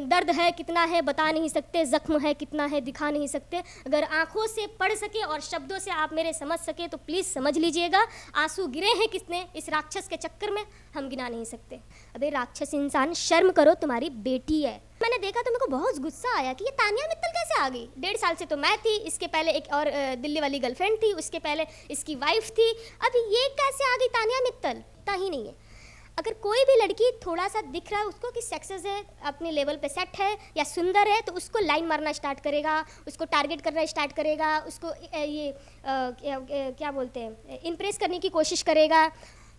दर्द है कितना है बता नहीं सकते, ज़ख्म है कितना है दिखा नहीं सकते। अगर आंखों से पढ़ सके और शब्दों से आप मेरे समझ सके तो प्लीज़ समझ लीजिएगा, आंसू गिरे हैं किसने इस राक्षस के चक्कर में, हम गिना नहीं सकते। अबे राक्षस इंसान, शर्म करो, तुम्हारी बेटी है। मैंने देखा तो मेरे को बहुत गुस्सा आया कि ये तानिया मित्तल कैसे आ गई। 1.5 साल से तो मैं थी, इसके पहले एक और दिल्ली वाली गर्लफ्रेंड थी, उसके पहले इसकी वाइफ थी, अभी ये कैसे आ गई तानिया मित्तल, पता ही नहीं है। अगर कोई भी लड़की थोड़ा सा दिख रहा है उसको कि सक्सेस है, अपने लेवल पे सेट है या सुंदर है, तो उसको लाइन मारना स्टार्ट करेगा, उसको टारगेट करना स्टार्ट करेगा, उसको क्या बोलते हैं, इम्प्रेस करने की कोशिश करेगा।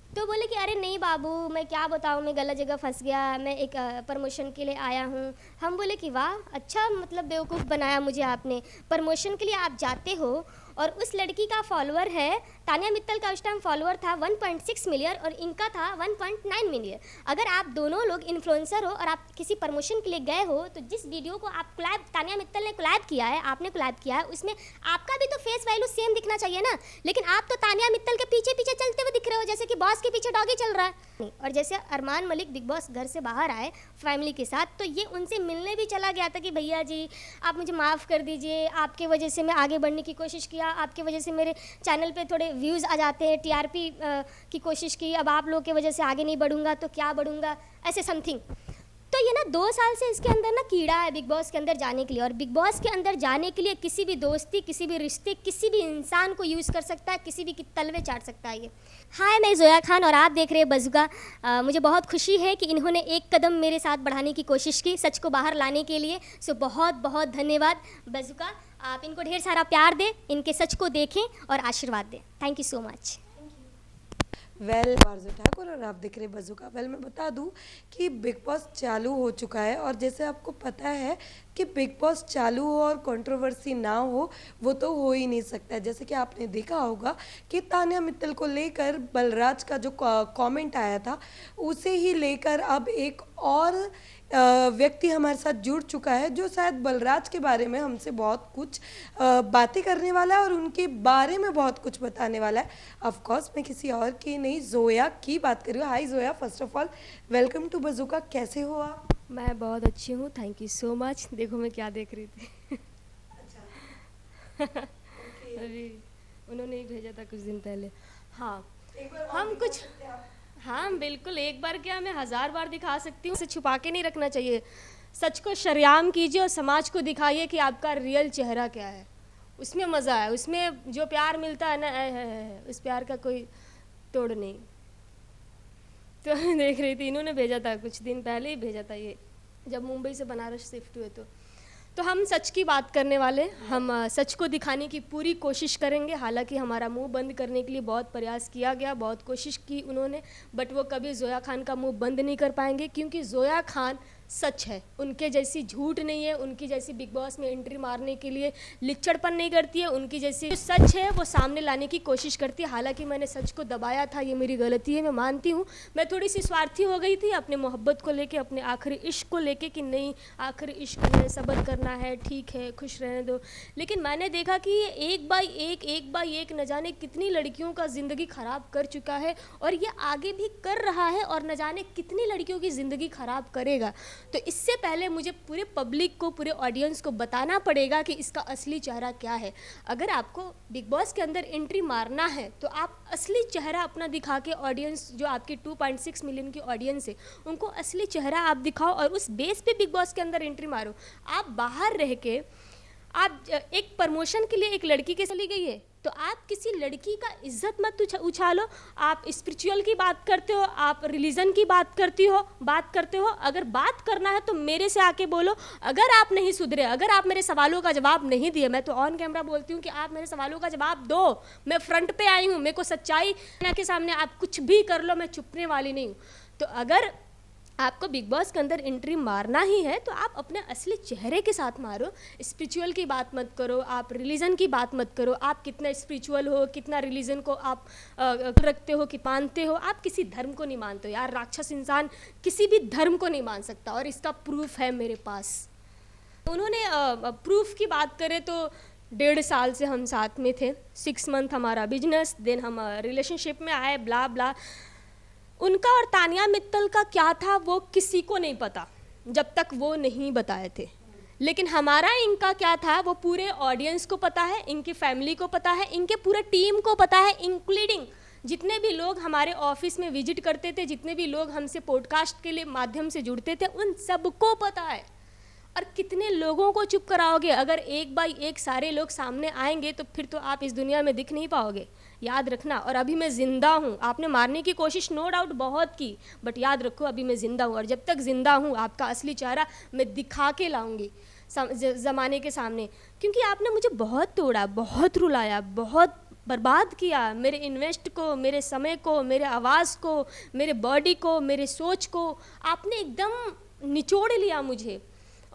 तो बोले कि अरे नहीं बाबू, मैं क्या बताऊँ, मैं गलत जगह फंस गया, मैं एक प्रमोशन के लिए आया हूँ। हम बोले कि वाह, अच्छा मतलब बेवकूफ़ बनाया मुझे आपने। प्रमोशन के लिए आप जाते हो और उस लड़की का फॉलोअर है, तानिया मित्तल का उस टाइम फॉलोअर था 1.6 मिलियन और इनका था 1.9 मिलियन। अगर आप दोनों लोग इन्फ्लुएंसर हो और आप किसी प्रमोशन के लिए गए हो, तो जिस वीडियो को आप कोलैब, तानिया मित्तल ने कोलैब किया है, आपने कोलैब किया है, उसमें आपका भी तो फेस वैल्यू सेम दिखना चाहिए ना। लेकिन आप तो तानिया मित्तल के पीछे पीछे चलते हुए दिख रहे हो, जैसे कि बॉस के पीछे डॉगी चल रहा है। और जैसे अरमान मलिक बिग बॉस घर से बाहर आए फैमिली के साथ, तो ये उनसे मिलने भी चला गया था कि भैया जी आप मुझे माफ़ कर दीजिए, आपके वजह से मैं आगे बढ़ने की कोशिश किया, आपके वजह से मेरे चैनल पे थोड़े व्यूज़ आ जाते हैं, टीआरपी की कोशिश की, अब आप लोग की वजह से आगे नहीं बढ़ूंगा तो क्या बढ़ूंगा, ऐसे समथिंग। तो ये ना 2 साल से इसके अंदर ना कीड़ा है बिग बॉस के अंदर जाने के लिए। और बिग बॉस के अंदर जाने के लिए किसी भी दोस्ती, किसी भी रिश्ते, किसी भी इंसान को यूज़ कर सकता है, किसी भी की तलवे चाट सकता है ये। हाय, मैं जोया खान और आप देख रहे हैं बज़ुका। मुझे बहुत खुशी है कि इन्होंने एक कदम मेरे साथ बढ़ाने की कोशिश की, सच को बाहर लाने के लिए। सो बहुत बहुत धन्यवाद बज़ुका। आप इनको ढेर सारा प्यार दें, इनके सच को देखें और आशीर्वाद दें। Thank you so much. Well आरजू ठाकुर और आप देख रहे बज़ुका। वेल मैं बता दूं कि बिग बॉस चालू हो चुका है और जैसे आपको पता है कि बिग बॉस चालू हो और कंट्रोवर्सी ना हो वो तो हो ही नहीं सकता। जैसे कि आपने देखा होगा कि तानिया मित्तल को लेकर बलराज का जो कमेंट आया था, उसे ही लेकर अब एक और व्यक्ति हमारे साथ जुड़ चुका है जो शायद बलराज के बारे में हमसे बहुत कुछ बातें करने वाला है और उनके बारे में बहुत कुछ बताने वाला है। ऑफ कोर्स मैं किसी और की नहीं, जोया की बात कर रही हूँ। Hi Zoya, first of all welcome to Bazooka. कैसे हो आप? मैं बहुत अच्छी हूँ, थैंक यू सो मच। देखो मैं क्या देख रही थी। अभी उन्होंने ही भेजा था कुछ दिन पहले। हाँ, हम कुछ, हाँ बिल्कुल, एक बार क्या मैं 1000 बार दिखा सकती हूँ। उसे छुपा के नहीं रखना चाहिए, सच को शरेआम कीजिए और समाज को दिखाइए कि आपका रियल चेहरा क्या है। उसमें मज़ा है, उसमें जो प्यार मिलता है ना, उस प्यार का कोई तोड़ नहीं। तो देख रही थी, इन्होंने भेजा था कुछ दिन पहले ही भेजा था ये, जब मुंबई से बनारस शिफ्ट हुए। तो हम सच की बात करने वाले, हम सच को दिखाने की पूरी कोशिश करेंगे। हालांकि हमारा मुंह बंद करने के लिए बहुत प्रयास किया गया, बहुत कोशिश की उन्होंने, बट वो कभी जोया खान का मुंह बंद नहीं कर पाएंगे, क्योंकि जोया खान सच है, उनके जैसी झूठ नहीं है, उनकी जैसी बिग बॉस में एंट्री मारने के लिए लिच्चड़पन नहीं करती है, उनकी जैसी जो सच है वो सामने लाने की कोशिश करती है। हालांकि मैंने सच को दबाया था, ये मेरी गलती है, मैं मानती हूँ। मैं थोड़ी सी स्वार्थी हो गई थी अपने मोहब्बत को लेके, अपने आखिरी इश्क को लेके कि नहीं आखिरी इश्क में सब्र करना है, ठीक है खुश रहने दो। लेकिन मैंने देखा कि ये एक बाई एक न जाने कितनी लड़कियों का ज़िंदगी ख़राब कर चुका है और ये आगे भी कर रहा है और न जाने कितनी लड़कियों की ज़िंदगी ख़राब करेगा। तो इससे पहले मुझे पूरे पब्लिक को, पूरे ऑडियंस को बताना पड़ेगा कि इसका असली चेहरा क्या है। अगर आपको बिग बॉस के अंदर एंट्री मारना है तो आप असली चेहरा अपना दिखा के, ऑडियंस जो आपकी 2.6 मिलियन की ऑडियंस है उनको असली चेहरा आप दिखाओ और उस बेस पे बिग बॉस के अंदर एंट्री मारो। आप बाहर रह के, आप एक प्रमोशन के लिए एक लड़की के चली गई है तो आप किसी लड़की का इज्जत मत उछालो। आप स्पिरिचुअल की बात करते हो, आप रिलीजन की बात करते हो। अगर बात करना है तो मेरे से आके बोलो। अगर आप नहीं सुधरे, अगर आप मेरे सवालों का जवाब नहीं दिए, मैं तो ऑन कैमरा बोलती हूँ कि आप मेरे सवालों का जवाब दो। मैं फ्रंट पे आई हूँ, मेरे को सच्चाई के सामने आप कुछ भी कर लो, मैं चुपने वाली नहीं हूँ। तो अगर आपको बिग बॉस के अंदर एंट्री मारना ही है तो आप अपने असली चेहरे के साथ मारो। स्पिरिचुअल की बात मत करो, आप रिलीजन की बात मत करो, आप कितना स्पिरिचुअल हो, कितना रिलीजन को आप रखते हो कि मानते हो। आप किसी धर्म को नहीं मानते हो यार, राक्षस इंसान किसी भी धर्म को नहीं मान सकता और इसका प्रूफ है मेरे पास। उन्होंने प्रूफ की बात करें तो 1.5 साल से हम साथ में थे, 6 मंथ हमारा बिजनेस, देन हम रिलेशनशिप में आए, ब्ला ब्ला। उनका और तानिया मित्तल का क्या था वो किसी को नहीं पता, जब तक वो नहीं बताए थे। लेकिन हमारा इनका क्या था, वो पूरे ऑडियंस को पता है, इनकी फैमिली को पता है, इनके पूरे टीम को पता है, इंक्लूडिंग जितने भी लोग हमारे ऑफिस में विजिट करते थे, जितने भी लोग हमसे पॉडकास्ट के लिए माध्यम से जुड़ते थे, उन सबको पता है। और कितने लोगों को चुप कराओगे? अगर एक बाई एक सारे लोग सामने आएंगे तो फिर तो आप इस दुनिया में दिख नहीं पाओगे, याद रखना। और अभी मैं ज़िंदा हूँ, आपने मारने की कोशिश नो डाउट बहुत की, बट याद रखो अभी मैं ज़िंदा हूँ, और जब तक ज़िंदा हूँ आपका असली चेहरा मैं दिखा के लाऊंगी ज़माने के सामने। क्योंकि आपने मुझे बहुत तोड़ा, बहुत रुलाया, बहुत बर्बाद किया, मेरे इन्वेस्ट को, मेरे समय को, मेरे आवाज़ को, मेरे बॉडी को, मेरे सोच को आपने एकदम निचोड़ लिया मुझे।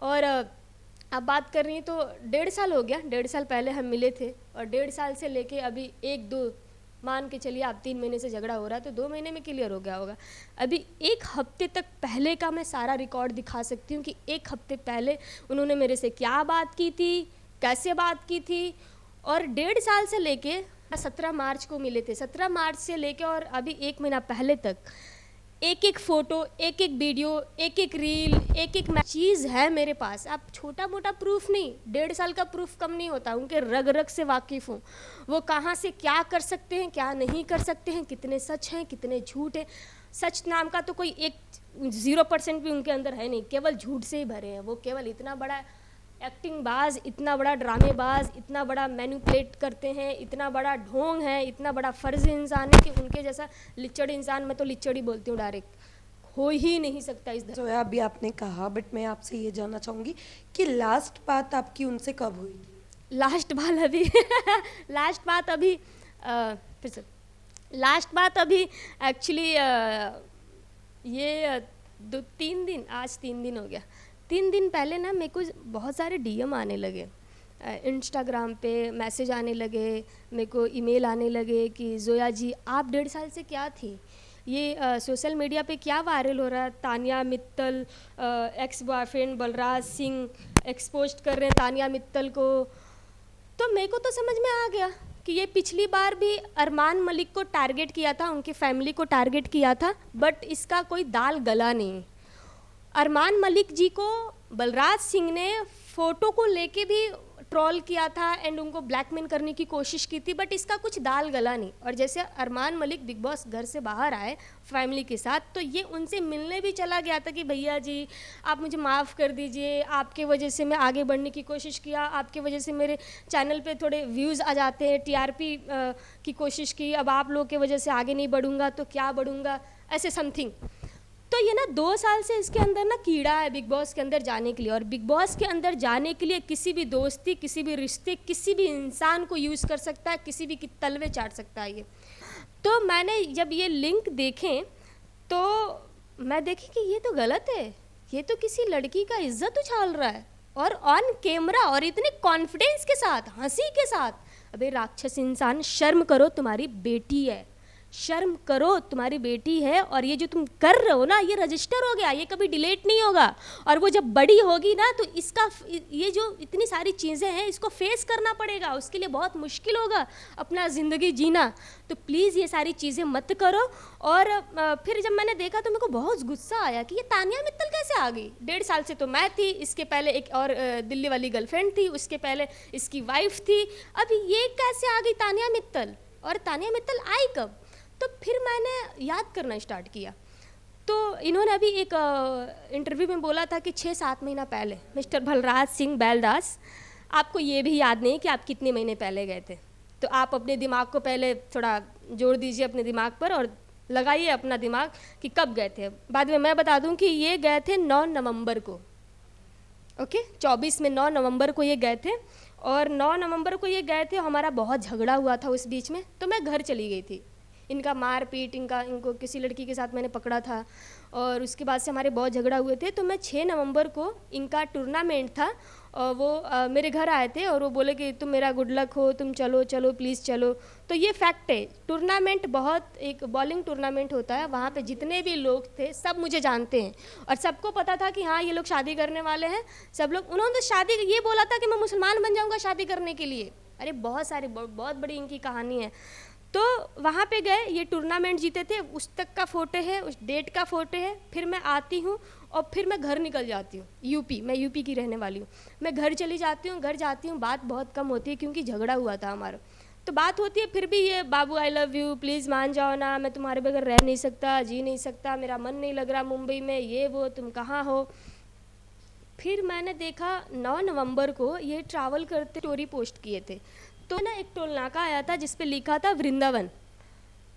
और अब बात कर रही हैं तो 1.5 साल हो गया, 1.5 साल पहले हम मिले थे, और 1.5 साल से लेके अभी 1-2 मान के चलिए आप 3 महीने से झगड़ा हो रहा है तो 2 महीने में क्लियर हो गया होगा। अभी 1 हफ्ते तक पहले का मैं सारा रिकॉर्ड दिखा सकती हूँ कि 1 हफ्ते पहले उन्होंने मेरे से क्या बात की थी, कैसे बात की थी। और 1.5 साल से लेके 17 मार्च को मिले थे, 17 मार्च से लेके और अभी 1 महीना पहले तक एक एक फ़ोटो, एक एक वीडियो, एक एक रील, एक एक चीज़ है मेरे पास। आप छोटा मोटा प्रूफ नहीं, 1.5 साल का प्रूफ कम नहीं होता, उनके रग रग से वाकिफ़ हूँ। वो कहाँ से क्या कर सकते हैं, क्या नहीं कर सकते हैं, कितने सच हैं, कितने झूठ हैं। सच नाम का तो कोई 0% भी उनके अंदर है नहीं, केवल झूठ से ही भरे हैं। वो केवल इतना बड़ा एक्टिंग बाज, इतना बड़ा ड्रामेबाज, इतना बड़ा मैनिपुलेट करते हैं, इतना बड़ा ढोंग है, इतना बड़ा फर्ज इंसान है कि उनके जैसा लिच्चड़ इंसान, मैं तो लिच्चड़ ही बोलती हूँ डायरेक्ट, हो ही नहीं सकता इस तो अभी आपने कहा, बट मैं आपसे ये जानना चाहूँगी कि लास्ट बात आपकी उनसे कब हुई? लास्ट बात अभी लास्ट बात अभी फिर से लास्ट बात अभी एक्चुअली ये 2-3 दिन, आज 3 दिन हो गया। 3 दिन पहले ना मेरे को बहुत सारे डीएम आने लगे, इंस्टाग्राम पे मैसेज आने लगे, मेरे को ईमेल आने लगे कि जोया जी आप 1.5 साल से क्या थी, ये सोशल मीडिया पे क्या वायरल हो रहा है, Tania Mittal ex boyfriend Balraj Singh expose कर रहे हैं तानिया मित्तल को। तो मेरे को तो समझ में आ गया कि ये पिछली बार भी अरमान मलिक को टारगेट किया था, उनकी फैमिली को टारगेट किया था, बट इसका कोई दाल गला नहीं। अरमान मलिक जी को बलराज सिंह ने फ़ोटो को लेके भी ट्रोल किया था एंड उनको ब्लैकमेल करने की कोशिश की थी, बट इसका कुछ दाल गला नहीं। और जैसे अरमान मलिक बिग बॉस घर से बाहर आए फैमिली के साथ, तो ये उनसे मिलने भी चला गया था कि भैया जी आप मुझे माफ़ कर दीजिए, आपके वजह से मैं आगे बढ़ने की कोशिश किया, आपके वजह से मेरे चैनल पे थोड़े व्यूज़ आ जाते हैं, टीआरपी की कोशिश की, अब आप लोग के वजह से आगे नहीं बढ़ूँगा तो क्या बढ़ूँगा, ऐसे समथिंग। तो ये ना 2 साल से इसके अंदर ना कीड़ा है बिग बॉस के अंदर जाने के लिए, और बिग बॉस के अंदर जाने के लिए किसी भी दोस्ती, किसी भी रिश्ते, किसी भी इंसान को यूज़ कर सकता है, किसी भी की तलवे चाट सकता है ये। तो मैंने जब ये लिंक देखें तो मैं देखी कि ये तो गलत है, ये तो किसी लड़की का इज्जत उछाल रहा है, और ऑन कैमरा, और इतने कॉन्फिडेंस के साथ, हंसी के साथ। अबे राक्षस इंसान, शर्म करो, तुम्हारी बेटी है, शर्म करो, तुम्हारी बेटी है, और ये जो तुम कर रहे हो ना ये रजिस्टर हो गया, ये कभी डिलीट नहीं होगा। और वो जब बड़ी होगी ना तो इसका ये जो इतनी सारी चीज़ें हैं इसको फेस करना पड़ेगा, उसके लिए बहुत मुश्किल होगा अपना ज़िंदगी जीना। तो प्लीज़ ये सारी चीज़ें मत करो। और फिर जब मैंने देखा तो मेरे को बहुत गुस्सा आया कि ये तानिया मित्तल कैसे आ गई। 1.5 साल से तो मैं थी, इसके पहले एक और दिल्ली वाली गर्लफ्रेंड थी, उसके पहले इसकी वाइफ थी, अभी ये कैसे आ गई तानिया मित्तल, और तानिया मित्तल आई कब। तो फिर मैंने याद करना स्टार्ट किया, तो इन्होंने अभी एक इंटरव्यू में बोला था कि 6-7 महीना पहले मिस्टर बलराज सिंह बैलदास, आपको ये भी याद नहीं कि आप कितने महीने पहले गए थे। तो आप अपने दिमाग को पहले थोड़ा जोड़ दीजिए अपने दिमाग पर और लगाइए अपना दिमाग कि कब गए थे। बाद में मैं बता दूं कि ये गए थे 9 नवंबर को, ओके 24 में 9 नवंबर को ये गए थे, और 9 नवंबर को ये गए थे, हमारा बहुत झगड़ा हुआ था उस बीच में, तो मैं घर चली गई थी। इनका मारपीट, इनको किसी लड़की के साथ मैंने पकड़ा था, और उसके बाद से हमारे बहुत झगड़ा हुए थे। तो मैं 6 नवंबर को इनका टूर्नामेंट था, और वो मेरे घर आए थे और वो बोले कि तुम मेरा गुड लक हो, तुम चलो चलो प्लीज़ चलो। तो ये फैक्ट है, टूर्नामेंट बहुत एक बॉलिंग टूर्नामेंट होता है, वहाँ पे जितने भी लोग थे सब मुझे जानते हैं, और सबको पता था कि हाँ ये लोग शादी करने वाले हैं। सब लोग, उन्होंने शादी ये बोला था कि मैं मुसलमान बन जाऊँगा शादी करने के लिए। अरे बहुत बड़ी इनकी कहानी है। तो वहाँ पे गए, ये टूर्नामेंट जीते थे, उस तक का फ़ोटो है, उस डेट का फ़ोटो है। फिर मैं आती हूँ और फिर मैं घर निकल जाती हूँ। यूपी, मैं यूपी की रहने वाली हूँ। मैं घर चली जाती हूँ, घर जाती हूँ, बात बहुत कम होती है क्योंकि झगड़ा हुआ था हमारा। तो बात होती है फिर भी ये, बाबू आई लव यू, प्लीज़ मान जाओ ना, मैं तुम्हारे बगैर रह नहीं सकता, जी नहीं सकता, मेरा मन नहीं लग रहा मुंबई में, ये वो, तुम कहाँ हो। फिर मैंने देखा 9 नवंबर को ये ट्रैवल करते स्टोरी पोस्ट किए थे, तो ना एक टोल नाका आया था जिस पे लिखा था वृंदावन।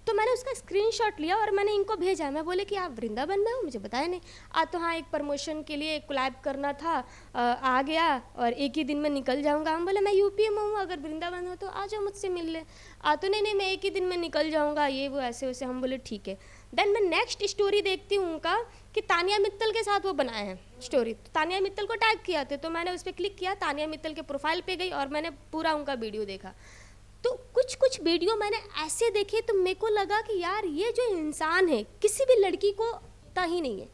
तो मैंने उसका स्क्रीनशॉट लिया और मैंने इनको भेजा। मैं बोले कि आप वृंदावन में हो, मुझे बताया नहीं। तो हाँ, एक प्रमोशन के लिए कोलैब करना था, आ गया और एक ही दिन में निकल जाऊंगा। हम बोले मैं यूपी में हूँ, अगर वृंदावन हो तो आ जाओ मुझसे मिल ले। तो नहीं मैं एक ही दिन में निकल जाऊंगा, ये वो ऐसे वैसे। हम बोले ठीक है। देन मैं नेक्स्ट स्टोरी देखती हूँ उनका कि तानिया मित्तल के साथ वो बनाए हैं स्टोरी। तो तानिया मित्तल को टैग किया थे, तो मैंने उस पर क्लिक किया, तानिया मित्तल के प्रोफाइल पे गई और मैंने पूरा उनका वीडियो देखा। तो कुछ वीडियो मैंने ऐसे देखे तो मेरे को लगा कि यार ये जो इंसान है किसी भी लड़की को पता ही नहीं है।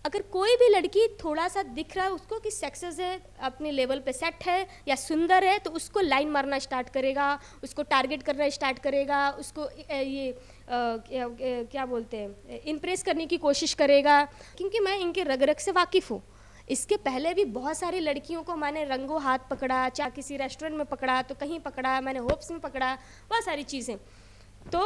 अगर कोई भी लड़की थोड़ा सा दिख रहा है उसको कि सक्सेस है, अपने लेवल पे सेट है या सुंदर है, तो उसको लाइन मारना स्टार्ट करेगा, उसको टारगेट करना स्टार्ट करेगा, उसको क्या बोलते हैं, इम्प्रेस करने की कोशिश करेगा। क्योंकि मैं इनके रग रग से वाकिफ़ हूँ। इसके पहले भी बहुत सारी लड़कियों को मैंने रंगों हाथ पकड़ा, चाहे किसी रेस्टोरेंट में पकड़ा तो कहीं पकड़ा, मैंने होप्स में पकड़ा, बहुत सारी चीज़ें। तो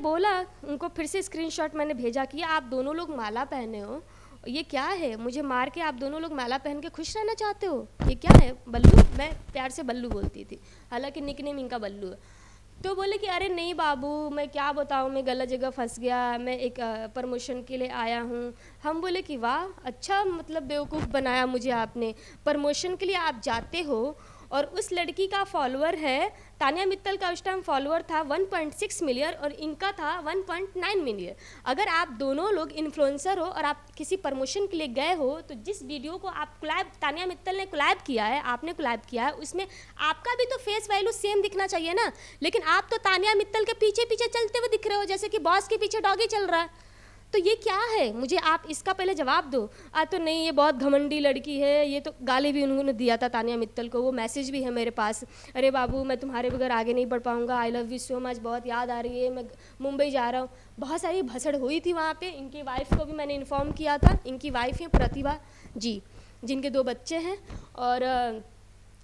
बोला उनको, फिर से स्क्रीनशॉट मैंने भेजा कि आप दोनों लोग माला पहने हो, ये क्या है, मुझे मार के आप दोनों लोग माला पहन के खुश रहना चाहते हो, ये क्या है बल्लू। मैं प्यार से बल्लू बोलती थी, हालांकि निकनेम इनका बल्लू है। तो बोले कि अरे नहीं बाबू, मैं क्या बताऊँ, मैं गलत जगह फंस गया, मैं एक प्रमोशन के लिए आया हूँ। हम बोले कि वाह, अच्छा, मतलब बेवकूफ़ बनाया मुझे आपने। प्रमोशन के लिए आप जाते हो और उस लड़की का फॉलोअर है, तानिया मित्तल का उस टाइम फॉलोअर था 1.6 मिलियन और इनका था 1.9 मिलियन। अगर आप दोनों लोग इन्फ्लुएंसर हो और आप किसी प्रमोशन के लिए गए हो, तो जिस वीडियो को आप कोलैब, तानिया मित्तल ने कोलैब किया है, आपने कोलैब किया है, उसमें आपका भी तो फेस वैल्यू सेम दिखना चाहिए ना। लेकिन आप तो तानिया मित्तल के पीछे पीछे चलते हुए दिख रहे हो, जैसे कि बॉस के पीछे डॉगी चल रहा है। तो ये क्या है, मुझे आप इसका पहले जवाब दो। तो नहीं, ये बहुत घमंडी लड़की है, ये तो गाली भी उन्होंने दिया था तानिया मित्तल को, वो मैसेज भी है मेरे पास। अरे बाबू, मैं तुम्हारे बगैर आगे नहीं बढ़ पाऊंगा, I love you so much, बहुत याद आ रही है, मैं मुंबई जा रहा हूँ। बहुत सारी भसड़ हुई थी वहाँ पे। इनकी वाइफ को भी मैंने इन्फॉर्म किया था। इनकी वाइफ है प्रतिभा जी, जिनके 2 बच्चे हैं। और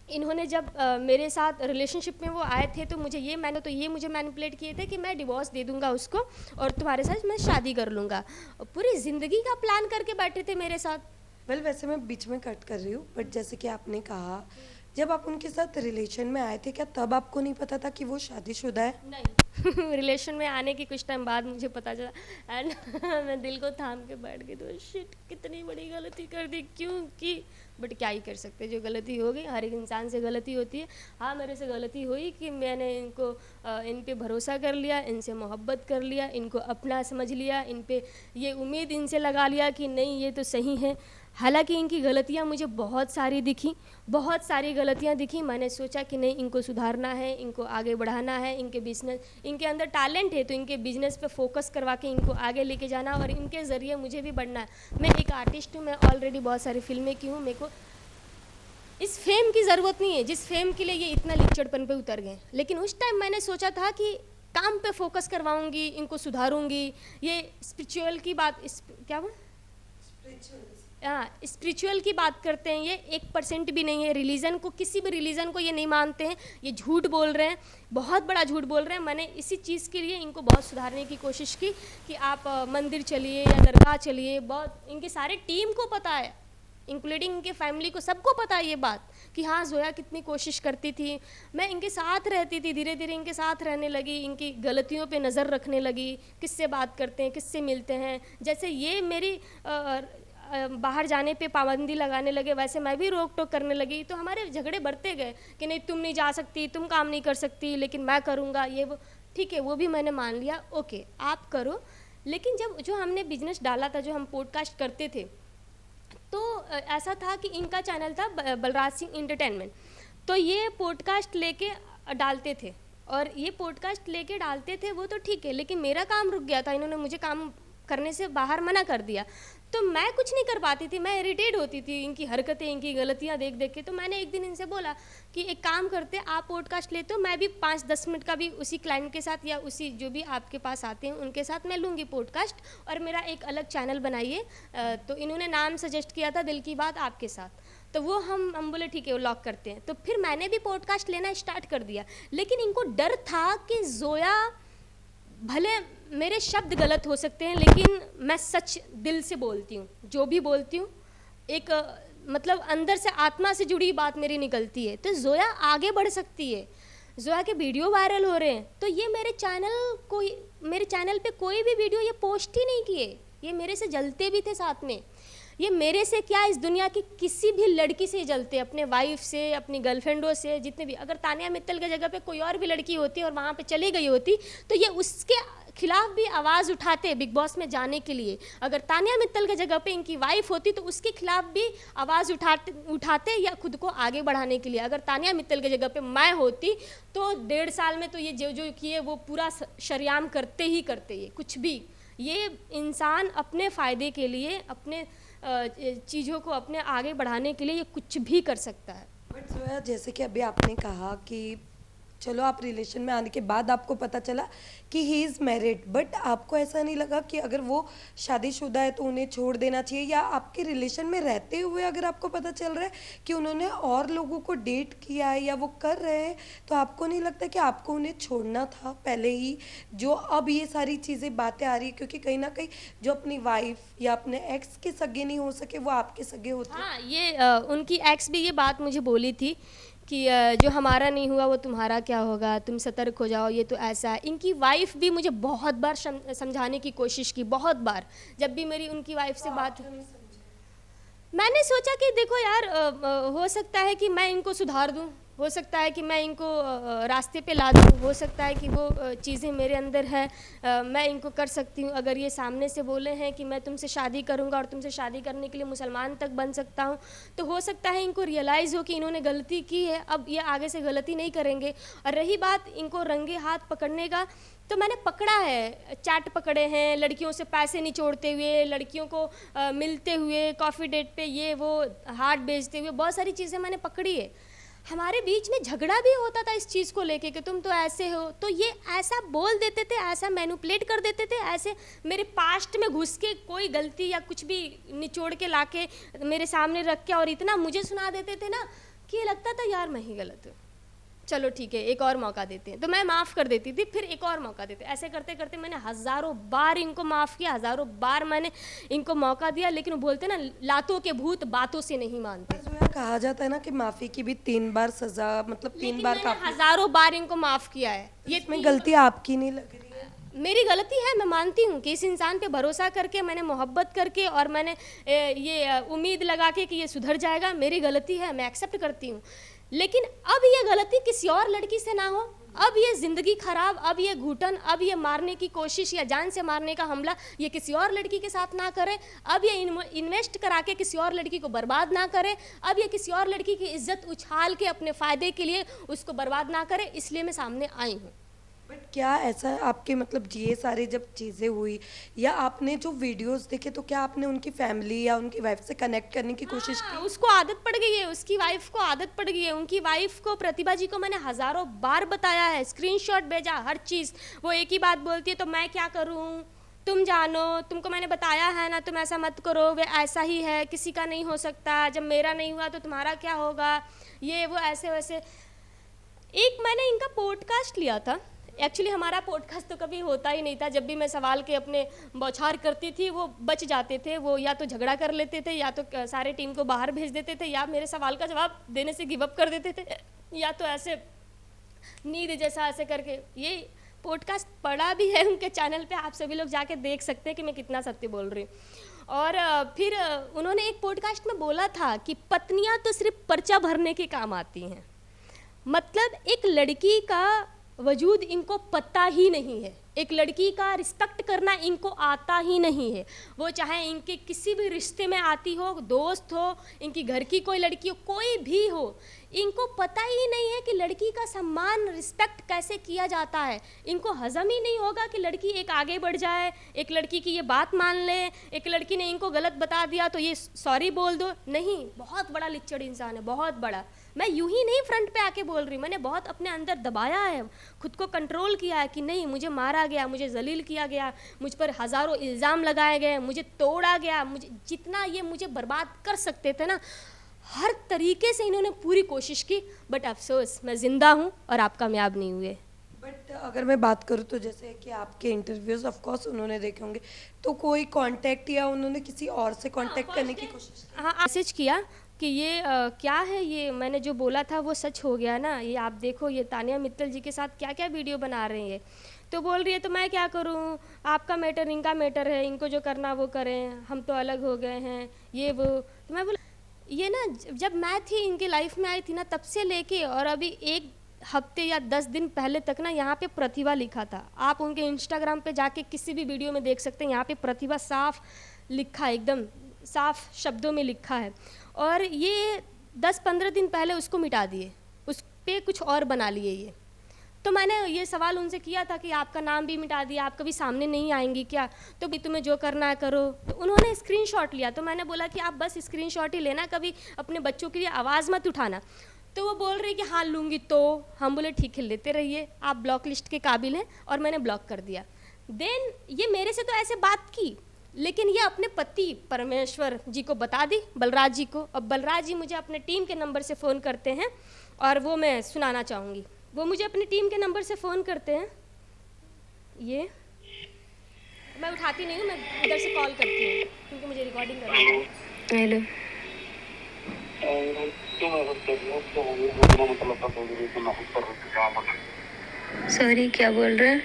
इन्होंने जब मेरे साथ रिलेशनशिप में वो आए थे, तो मुझे मैनिपुलेट किए थे कि मैं डिवोर्स दे दूंगा उसको और तुम्हारे साथ मैं शादी कर लूँगा। पूरी ज़िंदगी का प्लान करके बैठे थे मेरे साथ। वैसे मैं बीच में कट कर रही हूँ, बट जैसे कि आपने कहा, जब आप उनके साथ रिलेशन में आए थे, क्या तब आपको नहीं पता था कि वो शादीशुदा है? नहीं रिलेशन में आने के कुछ टाइम बाद मुझे पता चला एंड मैं दिल को थाम के बैठ गई, तो शिट, कितनी बड़ी गलती कर दी। क्योंकि बट क्या ही कर सकते, जो गलती हो गई, हर एक इंसान से गलती होती है। हाँ, मेरे से गलती हुई कि मैंने इन पे भरोसा कर लिया, इनसे मोहब्बत कर लिया, इनको अपना समझ लिया, इन पे ये उम्मीद इनसे लगा लिया कि नहीं ये तो सही है। हालांकि इनकी गलतियाँ मुझे बहुत सारी दिखी, बहुत सारी गलतियाँ दिखी। मैंने सोचा कि नहीं, इनको सुधारना है, इनको आगे बढ़ाना है, इनके बिजनेस, इनके अंदर टैलेंट है तो इनके बिजनेस पे फोकस करवा के इनको आगे लेके जाना और इनके ज़रिए मुझे भी बढ़ना है। मैं एक आर्टिस्ट हूँ, मैं ऑलरेडी बहुत सारी फिल्में की हूँ, मेरे को इस फेम की ज़रूरत नहीं है जिस फेम के लिए ये इतना लिचड़पन पे उतर गए। लेकिन उस टाइम मैंने सोचा था कि काम पे फोकस करवाऊँगी, इनको सुधारूँगी। ये स्पिरिचुअल की बात, क्या वो स्पिरिचुअल की बात करते हैं, ये 1% भी नहीं है। रिलीजन को, किसी भी रिलीजन को ये नहीं मानते हैं, ये झूठ बोल रहे हैं, बहुत बड़ा झूठ बोल रहे हैं। मैंने इसी चीज़ के लिए इनको बहुत सुधारने की कोशिश की कि आप मंदिर चलिए या दरगाह चलिए। बहुत इनके सारे टीम को पता है, इंक्लूडिंग इनके फैमिली को, सबको पता है ये बात कि हाँ जोया कितनी कोशिश करती थी। मैं इनके साथ रहती थी, धीरे धीरे इनके साथ रहने लगी, इनकी गलतियों पे नज़र रखने लगी, किससे बात करते हैं, किससे मिलते हैं। जैसे ये मेरी बाहर जाने पे पाबंदी लगाने लगे, वैसे मैं भी रोक टोक करने लगी। तो हमारे झगड़े बढ़ते गए कि नहीं तुम नहीं जा सकती, तुम काम नहीं कर सकती, लेकिन मैं करूँगा, ये वो। ठीक है, वो भी मैंने मान लिया, ओके आप करो। लेकिन जब जो हमने बिजनेस डाला था, जो हम पॉडकास्ट करते थे, तो ऐसा था कि इनका चैनल था बलराज सिंह एंटरटेनमेंट, तो ये पॉडकास्ट लेके डालते थे और ये पॉडकास्ट लेके डालते थे, वो तो ठीक है। लेकिन मेरा काम रुक गया था, इन्होंने मुझे काम करने से बाहर मना कर दिया। तो मैं कुछ नहीं कर पाती थी, मैं इरिटेट होती थी इनकी हरकतें, इनकी गलतियां देख देख के। तो मैंने एक दिन इनसे बोला कि एक काम करते, आप पॉडकास्ट लेते हो, मैं भी 5-10 मिनट का भी उसी क्लाइंट के साथ या उसी जो भी आपके पास आते हैं उनके साथ मैं लूँगी पॉडकास्ट, और मेरा एक अलग चैनल बनाइए। तो इन्होंने नाम सजेस्ट किया था दिल की बात आपके साथ। तो वो हम बोले ठीक है, वो लॉक करते हैं। तो फिर मैंने भी पॉडकास्ट लेना स्टार्ट कर दिया, लेकिन इनको डर था कि जोया, भले मेरे शब्द गलत हो सकते हैं लेकिन मैं सच दिल से बोलती हूँ, जो भी बोलती हूँ एक मतलब अंदर से आत्मा से जुड़ी बात मेरी निकलती है, तो जोया आगे बढ़ सकती है। जोया के वीडियो वायरल हो रहे हैं, तो ये मेरे चैनल पे कोई भी वीडियो ये पोस्ट ही नहीं किए, ये मेरे से जलते भी थे साथ में। ये मेरे से क्या, इस दुनिया की किसी भी लड़की से जलते, अपने वाइफ से, अपनी गर्लफ्रेंडों से, जितने भी। अगर तानिया मित्तल की जगह पे कोई और भी लड़की होती और वहाँ पे चली गई होती तो ये उसके खिलाफ भी आवाज़ उठाते बिग बॉस में जाने के लिए। अगर तानिया मित्तल की जगह पे इनकी वाइफ होती तो उसके खिलाफ भी आवाज़ उठाते या खुद को आगे बढ़ाने के लिए। अगर तानिया मित्तल की जगह पे मैं होती तो 1.5 साल में तो ये जो किए वो पूरा शरेआम करते ही करते। ये कुछ भी, ये इंसान अपने फ़ायदे के लिए, अपने चीज़ों को अपने आगे बढ़ाने के लिए ये कुछ भी कर सकता है। बट जोया, जैसे कि अभी आपने कहा कि चलो आप रिलेशन में आने के बाद आपको पता चला कि ही इज़ मैरिड, बट आपको ऐसा नहीं लगा कि अगर वो शादीशुदा है तो उन्हें छोड़ देना चाहिए, या आपके रिलेशन में रहते हुए अगर आपको पता चल रहा है कि उन्होंने और लोगों को डेट किया है या वो कर रहे हैं, तो आपको नहीं लगता कि आपको उन्हें छोड़ना था पहले ही, जो अब ये सारी चीज़ें बातें आ रही है? क्योंकि कहीं ना कहीं जो अपनी वाइफ या अपने एक्स के सगे नहीं हो सके वो आपके सगे होते हैं। हाँ, ये उनकी एक्स भी ये बात मुझे बोली थी कि जो हमारा नहीं हुआ वो तुम्हारा क्या होगा, तुम सतर्क हो जाओ, ये तो ऐसा है। इनकी वाइफ भी मुझे बहुत बार समझाने की कोशिश की, बहुत बार। जब भी मेरी उनकी वाइफ से बात, मैंने सोचा कि देखो यार, हो सकता है कि मैं इनको सुधार दूं, हो सकता है कि मैं इनको रास्ते पे ला दूं, हो सकता है कि वो चीज़ें मेरे अंदर है, मैं इनको कर सकती हूँ। अगर ये सामने से बोले हैं कि मैं तुमसे शादी करूँगा और तुमसे शादी करने के लिए मुसलमान तक बन सकता हूँ, तो हो सकता है इनको रियलाइज़ हो कि इन्होंने गलती की है, अब ये आगे से गलती नहीं करेंगे। और रही बात इनको रंगे हाथ पकड़ने का, तो मैंने पकड़ा है, चैट पकड़े हैं, लड़कियों से पैसे निचोड़ते हुए, लड़कियों को मिलते हुए, कॉफ़ी डेट पे ये वो हार्ट बेचते हुए, बहुत सारी चीज़ें मैंने पकड़ी है। हमारे बीच में झगड़ा भी होता था इस चीज़ को लेके कि तुम तो ऐसे हो, तो ये ऐसा बोल देते थे, ऐसा मैनिपुलेट कर देते थे, ऐसे मेरे पास्ट में घुस के कोई गलती या कुछ भी निचोड़ के लाके मेरे सामने रख के और इतना मुझे सुना देते थे ना कि ये लगता था यार मैं ही गलत हूँ, चलो ठीक है एक और मौका देते हैं। तो मैं माफ़ कर देती थी, फिर एक और मौका देते। ऐसे करते करते मैंने हज़ारों बार इनको माफ़ किया, हज़ारों बार मैंने इनको मौका दिया, लेकिन वो बोलते ना, लातों के भूत बातों से नहीं मानते। जो है कहा जाता है ना कि माफ़ी की भी 3 बार सज़ा, मतलब 3 बार मैंने काफ़ी। हज़ारों बार इनको माफ़ किया है। ये इसमें गलती आपकी नहीं लग रही है? मेरी गलती है, मैं मानती हूँ कि इस इंसान पे भरोसा करके, मैंने मोहब्बत करके और मैंने ये उम्मीद लगा के कि ये सुधर जाएगा, मेरी गलती है, मैं एक्सेप्ट करती हूँ। लेकिन अब ये गलती किसी और लड़की से ना हो, अब ये ज़िंदगी ख़राब, अब ये घुटन, अब ये मारने की कोशिश या जान से मारने का हमला ये किसी और लड़की के साथ ना करे, अब ये इन्वेस्ट करा के किसी और लड़की को बर्बाद ना करे, अब ये किसी और लड़की की इज्जत उछाल के अपने फ़ायदे के लिए उसको बर्बाद ना करे, इसलिए मैं सामने आई हूँ। बट क्या ऐसा आपके मतलब ये सारे जब चीज़ें हुई या आपने जो वीडियोस देखे, तो क्या आपने उनकी फैमिली या उनकी वाइफ से कनेक्ट करने की कोशिश की? उसको आदत पड़ गई है, उसकी वाइफ को आदत पड़ गई है। उनकी वाइफ को, प्रतिभा जी को मैंने हज़ारों बार बताया है, स्क्रीनशॉट भेजा, हर चीज़। वो एक ही बात बोलती है, तो मैं क्या करूँ, तुम जानो, तुमको मैंने बताया है ना, तुम ऐसा मत करो, वे ऐसा ही है, किसी का नहीं हो सकता, जब मेरा नहीं हुआ तो तुम्हारा क्या होगा, ये वो ऐसे वैसे। एक मैंने इनका पॉडकास्ट लिया था, एक्चुअली हमारा पॉडकास्ट तो कभी होता ही नहीं था। जब भी मैं सवाल के अपने बौछार करती थी वो बच जाते थे, वो या तो झगड़ा कर लेते थे, या तो सारे टीम को बाहर भेज देते थे, या मेरे सवाल का जवाब देने से गिव अप कर देते थे, या तो ऐसे नींद जैसा ऐसे करके। ये पॉडकास्ट पड़ा भी है उनके चैनल पे, आप सभी लोग जाके देख सकते हैं कि मैं कितना सत्य बोल रही हूँ। और फिर उन्होंने एक पॉडकास्ट में बोला था कि पत्नियाँ तो सिर्फ पर्चा भरने के काम आती हैं, मतलब एक लड़की का वजूद इनको पता ही नहीं है एक लड़की का रिस्पेक्ट करना इनको आता ही नहीं है। वो चाहे इनके किसी भी रिश्ते में आती हो, दोस्त हो, इनकी घर की कोई लड़की हो, कोई भी हो, इनको पता ही नहीं है कि लड़की का सम्मान रिस्पेक्ट कैसे किया जाता है। इनको हजम ही नहीं होगा कि लड़की एक आगे बढ़ जाए, एक लड़की की ये बात मान ले, एक लड़की ने इनको गलत बता दिया तो ये सॉरी बोल दो। नहीं, बहुत बड़ा लिच्चड़ इंसान है, बहुत बड़ा। मैं यूं ही नहीं फ्रंट पे आके बोल रही, मैंने बहुत अपने अंदर दबाया है, खुद को कंट्रोल किया है कि नहीं, मुझे मारा गया, मुझे जलील किया गया, मुझ पर हज़ारों इल्ज़ाम लगाए गए, मुझे तोड़ा गया, मुझे जितना ये मुझे बर्बाद कर सकते थे ना, हर तरीके से इन्होंने पूरी कोशिश की, बट अफसोस मैं ज़िंदा हूँ और आप कामयाब नहीं हुए। बट अगर मैं बात करूँ तो जैसे कि आपके इंटरव्यूज़ ऑफ कोर्स उन्होंने देखे होंगे, तो कोई कांटेक्ट या उन्होंने किसी और से कांटेक्ट करने की कोशिश की? हाँ, मैसेज किया कि ये क्या है, ये मैंने जो बोला था वो सच हो गया ना, ये आप देखो ये तानिया मित्तल जी के साथ क्या क्या वीडियो बना रहे हैं। तो बोल रही है तो मैं क्या करूं, आपका मैटर इनका मैटर है, इनको जो करना वो करें, हम तो अलग हो गए हैं, ये वो। तो मैं बोला ये ना, जब मैं थी इनकी लाइफ में आई थी ना, तब से लेके और अभी एक हफ्ते या 10 दिन पहले तक ना यहाँ पे प्रतिभा लिखा था। आप उनके इंस्टाग्राम पे जाके किसी भी वीडियो में देख सकते हैं, यहाँ पे प्रतिभा साफ लिखा है, एकदम साफ शब्दों में लिखा है। और ये 10-15 दिन पहले उसको मिटा दिए, उस पर कुछ और बना लिए ये। तो मैंने ये सवाल उनसे किया था कि आपका नाम भी मिटा दिया, आप कभी सामने नहीं आएंगी क्या? तो भी तुम्हें जो करना है करो। तो उन्होंने स्क्रीनशॉट लिया, तो मैंने बोला कि आप बस स्क्रीनशॉट ही लेना, कभी अपने बच्चों के लिए आवाज़ मत उठाना। तो वो बोल रही कि हाँ लूँगी। तो हम बोले ठीक है, लेते रहिए, आप ब्लॉक लिस्ट के काबिल हैं, और मैंने ब्लॉक कर दिया। देन ये मेरे से तो ऐसे बात की, लेकिन ये अपने पति परमेश्वर जी को बता दी, बलराज जी को। अब बलराज जी मुझे अपने टीम के नंबर से फ़ोन करते हैं, और वो मैं सुनाना चाहूँगी। वो मुझे अपनी टीम के नंबर से फ़ोन करते हैं, ये मैं उठाती नहीं हूँ, मैं इधर से कॉल करती हूँ क्योंकि मुझे रिकॉर्डिंग करनी है। हेलो, सॉरी, क्या बोल रहे हैं?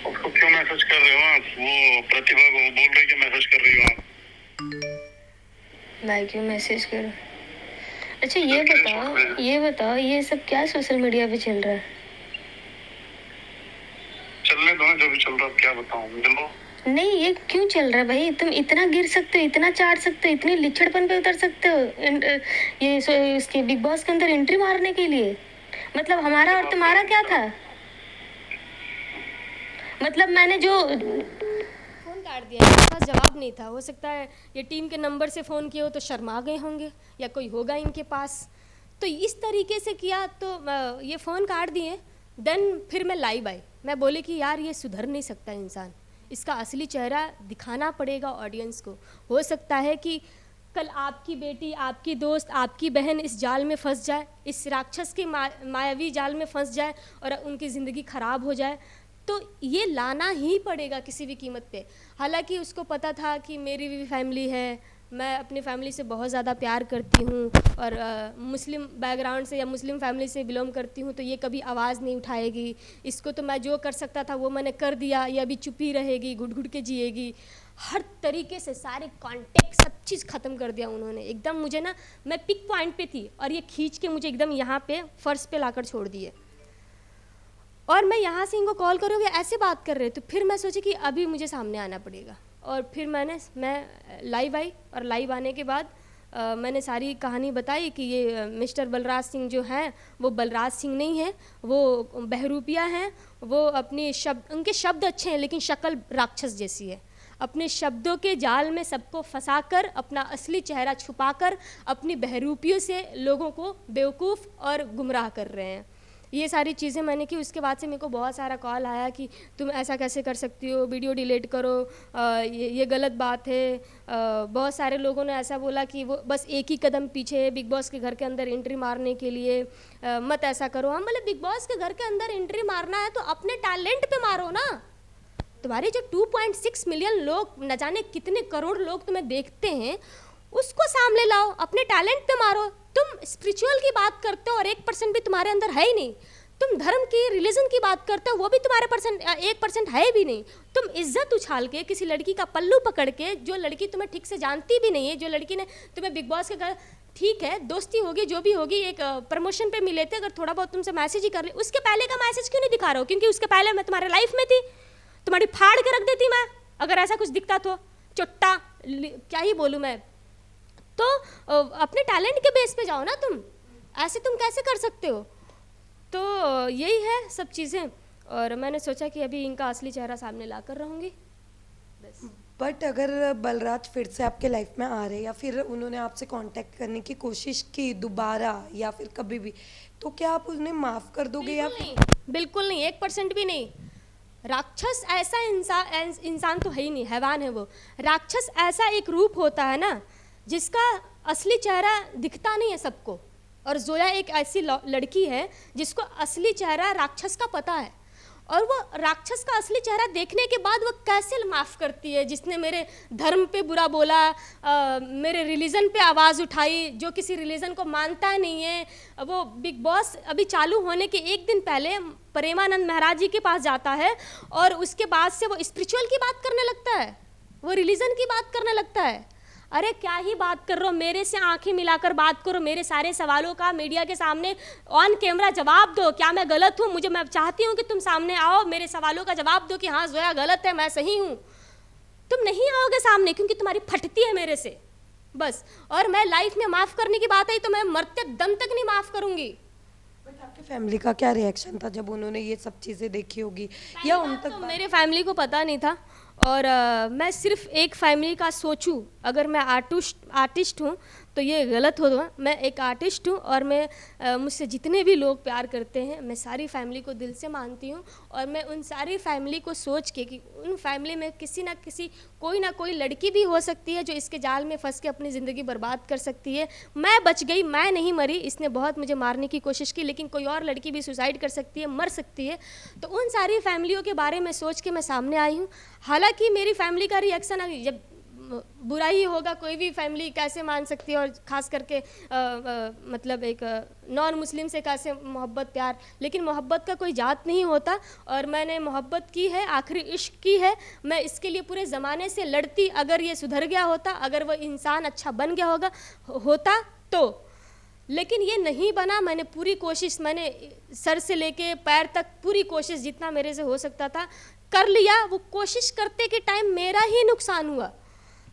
उसको क्यों मैसेज कर रहे हो आप? वो प्रतिभा को बोल रही कि मैसेज कर रही हो आप। मैं क्यों मैसेज करूं? अच्छा ये बताओ ये सब क्या सोशल मीडिया पे चल रहा है? चलने दो ना, जो भी चल रहा है, क्या बताऊं, चलो। नहीं, ये क्यों चल रहा है भाई? तुम इतना गिर सकते हो, इतना चाट सकते हो, इतने लिच्छड़पन पे उतर सकते हो, इसके बिग बॉस के अंदर एंट्री मारने के लिए? मतलब हमारा और तुम्हारा क्या था? मतलब मैंने जो फ़ोन काट दिया, मेरे पास जवाब नहीं था। हो सकता है ये टीम के नंबर से फ़ोन किए हो तो शर्मा गए होंगे, या कोई होगा इनके पास, तो इस तरीके से किया, तो ये फ़ोन काट दिए। देन फिर मैं लाइव आई, मैं बोली कि यार ये सुधर नहीं सकता इंसान, इसका असली चेहरा दिखाना पड़ेगा ऑडियंस को। हो सकता है कि कल आपकी बेटी, आपकी दोस्त, आपकी बहन इस जाल में फंस जाए, इस राक्षस के मायावी जाल में फंस जाए और उनकी ज़िंदगी ख़राब हो जाए, तो ये लाना ही पड़ेगा किसी भी कीमत पे। हालांकि उसको पता था कि मेरी भी फैमिली है, मैं अपनी फैमिली से बहुत ज़्यादा प्यार करती हूँ, और मुस्लिम बैकग्राउंड से या मुस्लिम फैमिली से बिलोंग करती हूँ, तो ये कभी आवाज़ नहीं उठाएगी। इसको तो मैं जो कर सकता था वो मैंने कर दिया, ये अभी चुप ही रहेगी, घुट घुट के जिएगी। हर तरीके से सारे कॉन्टेक्ट सब चीज़ ख़त्म कर दिया उन्होंने एकदम। मुझे ना, मैं पिक पॉइंट पे थी और ये खींच के मुझे एकदम यहाँ पे फर्श पे लाकर छोड़ दिए, और मैं यहाँ से इनको कॉल करूँगी, ऐसे बात कर रहे। तो फिर मैं सोची कि अभी मुझे सामने आना पड़ेगा, और फिर मैं लाइव आई, और लाइव आने के बाद मैंने सारी कहानी बताई कि ये मिस्टर बलराज सिंह जो हैं वो बलराज सिंह नहीं है, वो बहरूपिया हैं। वो अपनी उनके शब्द अच्छे हैं लेकिन शक्ल राक्षस जैसी है। अपने शब्दों के जाल में सबको फंसाकर, अपना असली चेहरा छुपाकर, अपनी बहरूपियों से लोगों को बेवकूफ़ और गुमराह कर रहे हैं। ये सारी चीज़ें मैंने की। उसके बाद से मेरे को बहुत सारा कॉल आया कि तुम ऐसा कैसे कर सकती हो, वीडियो डिलीट करो, ये गलत बात है। बहुत सारे लोगों ने ऐसा बोला कि वो बस एक ही कदम पीछे है बिग बॉस के घर के अंदर एंट्री मारने के लिए, मत ऐसा करो। हम बोले बिग बॉस के घर के अंदर एंट्री मारना है तो अपने टैलेंट पे मारो ना। तुम्हारे जो 2.6 मिलियन लोग, न जाने कितने करोड़ लोग तुम्हें देखते हैं, उसको सामने लाओ, अपने टैलेंट पे मारो। तुम स्पिरिचुअल की बात करते हो और 1% भी तुम्हारे अंदर है ही नहीं। तुम धर्म की, रिलीजन की बात करते हो, वो भी तुम्हारे 1% है भी नहीं। तुम इज्जत उछाल के किसी लड़की का पल्लू पकड़ के, जो लड़की तुम्हें ठीक से जानती भी नहीं है, जो लड़की ने तुम्हें बिग बॉस के घर ठीक है दोस्ती होगी जो भी होगी, एक प्रमोशन पे मिले थे, अगर थोड़ा बहुत तुमसे मैसेज ही कर ले, उसके पहले का मैसेज क्यों नहीं दिखा रहा हो? क्योंकि उसके पहले मैं तुम्हारे लाइफ में थी, तुम्हारी फाड़ के रख देती मैं अगर ऐसा कुछ दिखता तो। चुट्टा क्या ही बोलूँ मैं। तो अपने टैलेंट के बेस पे जाओ ना तुम, ऐसे तुम कैसे कर सकते हो? तो यही है सब चीज़ें, और मैंने सोचा कि अभी इनका असली चेहरा सामने ला कर रहूँगी बस। बट अगर बलराज फिर से आपके लाइफ में आ रहे या फिर उन्होंने आपसे कांटेक्ट करने की कोशिश की दोबारा या फिर कभी भी, तो क्या आप उन्हें माफ कर दोगे या फिर? बिल्कुल नहीं, 1% भी नहीं। राक्षस ऐसा इंसान तो है ही नहीं, हैवान है वो। राक्षस ऐसा एक रूप होता है ना जिसका असली चेहरा दिखता नहीं है सबको, और जोया एक ऐसी लड़की है जिसको असली चेहरा राक्षस का पता है, और वो राक्षस का असली चेहरा देखने के बाद वो कैसे माफ़ करती है। जिसने मेरे धर्म पे बुरा बोला, मेरे रिलीजन पे आवाज़ उठाई, जो किसी रिलीजन को मानता नहीं है, वो बिग बॉस अभी चालू होने के एक दिन पहले प्रेमानंद महाराज जी के पास जाता है, और उसके बाद से वो स्पिरिचुअल की बात करने लगता है, वो रिलीजन की बात करने लगता है। अरे क्या ही बात कर रहे हो, मेरे से आंखें मिलाकर बात करो, मेरे सारे सवालों का मीडिया के सामने ऑन कैमरा जवाब दो। क्या मैं गलत हूँ? मैं चाहती हूँ कि तुम सामने आओ, मेरे सवालों का जवाब दो कि हाँ जोया गलत है, मैं सही हूँ। तुम नहीं आओगे सामने क्योंकि तुम्हारी फटती है मेरे से बस। और मैं लाइफ में माफ़ करने की बात आई तो मैं मरते दम तक नहीं माफ़ करूँगी। बट आपके फैमिली का क्या रिएक्शन था जब उन्होंने ये सब चीज़ें देखी होगी, या उन तक तो मेरे फैमिली को पता नहीं था, और मैं सिर्फ एक फैमिली का सोचूं, अगर मैं आर्टिस्ट हूँ तो ये गलत होगा। मैं एक आर्टिस्ट हूँ और मैं मुझसे जितने भी लोग प्यार करते हैं, मैं सारी फैमिली को दिल से मानती हूँ, और मैं उन सारी फैमिली को सोच के कि उन फैमिली में किसी ना किसी कोई ना कोई लड़की भी हो सकती है जो इसके जाल में फंस के अपनी ज़िंदगी बर्बाद कर सकती है। मैं बच गई, मैं नहीं मरी, इसने बहुत मुझे मारने की कोशिश की, लेकिन कोई और लड़की भी सुसाइड कर सकती है, मर सकती है। तो उन सारी फैमिलियों के बारे में सोच के मैं सामने आई हूँ। हालांकि मेरी फैमिली का रिएक्शन जब बुरा ही होगा, कोई भी फैमिली कैसे मान सकती है, और ख़ास करके मतलब एक नॉन मुस्लिम से कैसे मोहब्बत प्यार। लेकिन मोहब्बत का कोई जात नहीं होता, और मैंने मोहब्बत की है, आखिरी इश्क की है। मैं इसके लिए पूरे ज़माने से लड़ती, अगर ये सुधर गया होता, अगर वो इंसान अच्छा बन गया होता तो। लेकिन ये नहीं बना। मैंने पूरी कोशिश, मैंने सर से लेके पैर तक पूरी कोशिश जितना मेरे से हो सकता था कर लिया। वो कोशिश करते के टाइम मेरा ही नुकसान हुआ,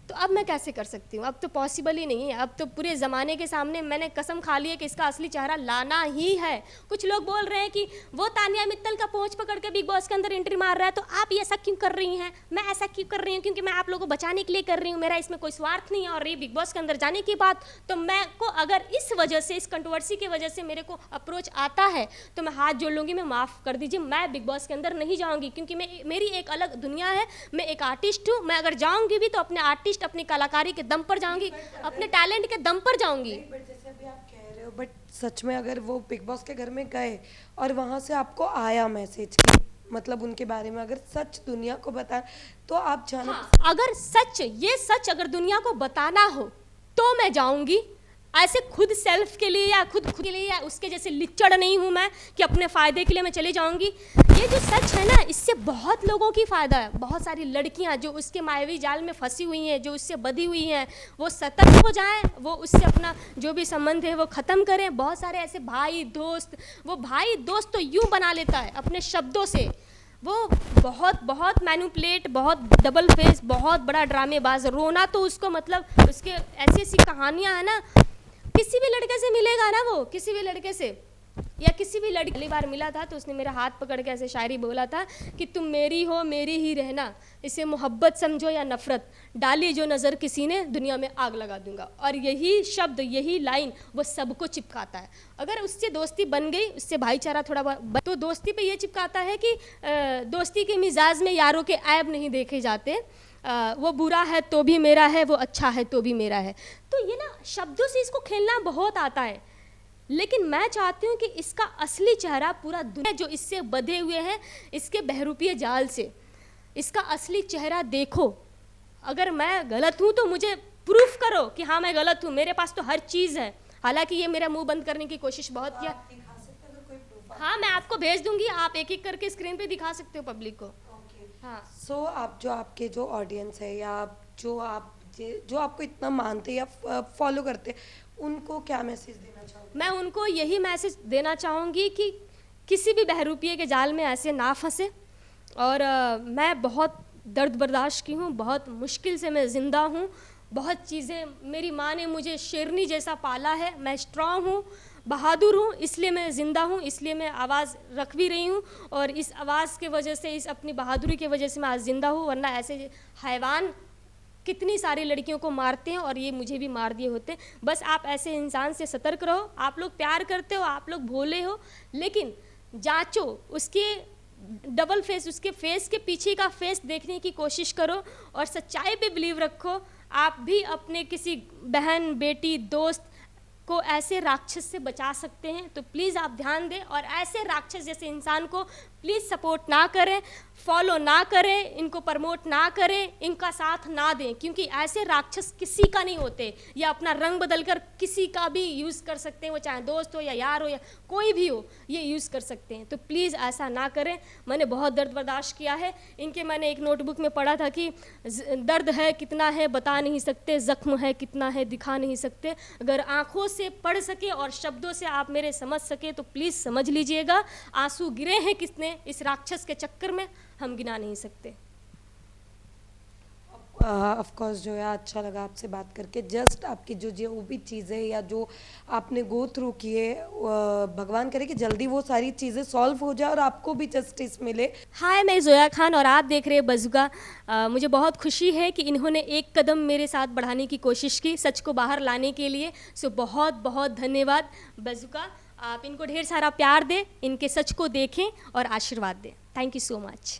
तो अब मैं कैसे कर सकती हूँ? अब तो पॉसिबल ही नहीं है। अब तो पूरे ज़माने के सामने मैंने कसम खा ली है कि इसका असली चेहरा लाना ही है। कुछ लोग बोल रहे हैं कि वो तानिया मित्तल का पोंछ पकड़ के बिग बॉस के अंदर एंट्री मार रहा है, तो आप ये ऐसा क्यों कर रही हैं? मैं ऐसा क्यों कर रही हूँ? क्योंकि मैं आप लोगों को बचाने के लिए कर रही हूँ, मेरा इसमें कोई स्वार्थ नहीं है। और रही बिग बॉस के अंदर जाने की बात, तो मैं को अगर इस वजह से, इस कंट्रोवर्सी की वजह से मेरे को अप्रोच आता है तो मैं हाथ जोड़ लूँगी, मैं माफ़ कर दीजिए, मैं बिग बॉस के अंदर नहीं जाऊँगी, क्योंकि मेरी एक अलग दुनिया है। मैं एक आर्टिस्ट हूँ। मैं अगर जाऊँगी भी तो अपने आर्टिस्ट, अपनी कलाकारी के दम पर जाऊंगी, अपने टैलेंट के दम पर जाऊंगी। बट जैसे अभी आप कह रहे हो, बट सच में अगर वो बिग बॉस के घर में गए और वहां से आपको आया मैसेज कि मतलब उनके बारे में अगर सच दुनिया को बताएं, तो आप जाना। हाँ, अगर सच, ये सच अगर दुनिया को बताना हो तो मैं जाऊंगी। ऐसे खुद सेल्फ के लिए या खुद के लिए या उसके जैसे लिच्चड़ नहीं हूँ मैं कि अपने फ़ायदे के लिए मैं चली जाऊँगी। ये जो सच है ना, इससे बहुत लोगों की फ़ायदा है। बहुत सारी लड़कियाँ जो उसके मायावी जाल में फंसी हुई हैं, जो उससे बधी हुई हैं, वो सतर्क हो जाएं, वो उससे अपना जो भी संबंध है वो ख़त्म करें। बहुत सारे ऐसे भाई दोस्त, वो भाई दोस्त तो यूँ बना लेता है अपने शब्दों से, वो बहुत मैनिपुलेट, बहुत डबल फेस, बहुत बड़ा ड्रामेबाज। रोना तो उसको मतलब उसके ऐसी ऐसी कहानियाँ हैं ना, किसी भी लड़के से मिलेगा ना, वो किसी भी लड़के से या किसी भी लड़की, पहली बार मिला था तो उसने मेरा हाथ पकड़ के ऐसे शायरी बोला था कि तुम मेरी हो, मेरी ही रहना, इसे मोहब्बत समझो या नफरत, डाली जो नज़र किसी ने दुनिया में आग लगा दूंगा। और यही शब्द, यही लाइन वो सबको चिपकाता है। अगर उससे दोस्ती बन गई, उससे भाईचारा थोड़ा तो दोस्ती पे ये चिपकाता है कि दोस्ती के मिजाज में यारों के ऐब नहीं देखे जाते। वो बुरा है तो भी मेरा है, वो अच्छा है तो भी मेरा है। तो ये ना शब्दों से इसको खेलना बहुत आता है, लेकिन मैं चाहती हूँ कि इसका असली चेहरा पूरा दुनिया जो इससे बधे हुए हैं, इसके बहरूपीय जाल से, इसका असली चेहरा देखो। अगर मैं गलत हूँ तो मुझे प्रूफ करो कि हाँ मैं गलत हूँ, मेरे पास तो हर चीज़ है। हालांकि ये मेरा मुंह बंद करने की कोशिश बहुत किया। हाँ, मैं आपको भेज दूंगी, आप एक एक करके स्क्रीन पे दिखा सकते हो पब्लिक को। हाँ, सो आप जो आपके जो ऑडियंस है या जो आपको इतना मानते या फॉलो करते, उनको क्या मैसेज देना चाहोगे? मैं उनको यही मैसेज देना चाहूँगी कि किसी भी बहरूपिये के जाल में ऐसे ना फंसे। और मैं बहुत दर्द बर्दाश्त की हूँ, बहुत मुश्किल से मैं ज़िंदा हूँ, बहुत चीज़ें मेरी माँ ने मुझे शेरनी जैसा पाला है। मैं स्ट्रॉन्ग हूँ, बहादुर हूँ, इसलिए मैं ज़िंदा हूँ, इसलिए मैं आवाज़ रख भी रही हूँ। और इस आवाज़ के वजह से, इस अपनी बहादुरी की वजह से मैं आज ज़िंदा हूँ, वरना ऐसे हैवान कितनी सारी लड़कियों को मारते हैं और ये मुझे भी मार दिए होते। बस आप ऐसे इंसान से सतर्क रहो। आप लोग प्यार करते हो, आप लोग भोले हो, लेकिन जांचो उसके डबल फेस, उसके फेस के पीछे का फेस देखने की कोशिश करो और सच्चाई पे बिलीव रखो। आप भी अपने किसी बहन, बेटी, दोस्त को ऐसे राक्षस से बचा सकते हैं। तो प्लीज़ आप ध्यान दें और ऐसे राक्षस जैसे इंसान को प्लीज़ सपोर्ट ना करें, फॉलो ना करें, इनको प्रमोट ना करें, इनका साथ ना दें, क्योंकि ऐसे राक्षस किसी का नहीं होते। या अपना रंग बदलकर किसी का भी यूज़ कर सकते हैं, वो चाहे दोस्त हो या यार हो या कोई भी हो, ये यूज़ कर सकते हैं। तो प्लीज़ ऐसा ना करें। मैंने बहुत दर्द बर्दाश्त किया है इनके। मैंने एक नोटबुक में पढ़ा था कि दर्द है कितना है बता नहीं सकते, ज़ख्म है कितना है दिखा नहीं सकते। अगर आँखों से पढ़ सके और शब्दों से आप मेरे समझ सके तो प्लीज़ समझ लीजिएगा। आंसू गिरे हैं किसने इस राक्षस के चक्कर में, हम गिना नहीं सकते। ऑफ कोर्स जो है अच्छा लगा आपसे बात करके। जस्ट आपकी जो वो भी चीज़ें या जो आपने गो थ्रू किए, भगवान करे कि जल्दी वो सारी चीज़ें सॉल्व हो जाए और आपको भी जस्टिस मिले। हाय, मैं जोया खान और आप देख रहे हैं बज़ुका। मुझे बहुत खुशी है कि इन्होंने एक कदम मेरे साथ बढ़ाने की कोशिश की सच को बाहर लाने के लिए। सो बहुत बहुत धन्यवाद बज़ुका। आप इनको ढेर सारा प्यार दें, इनके सच को देखें और आशीर्वाद दें। Thank you so much.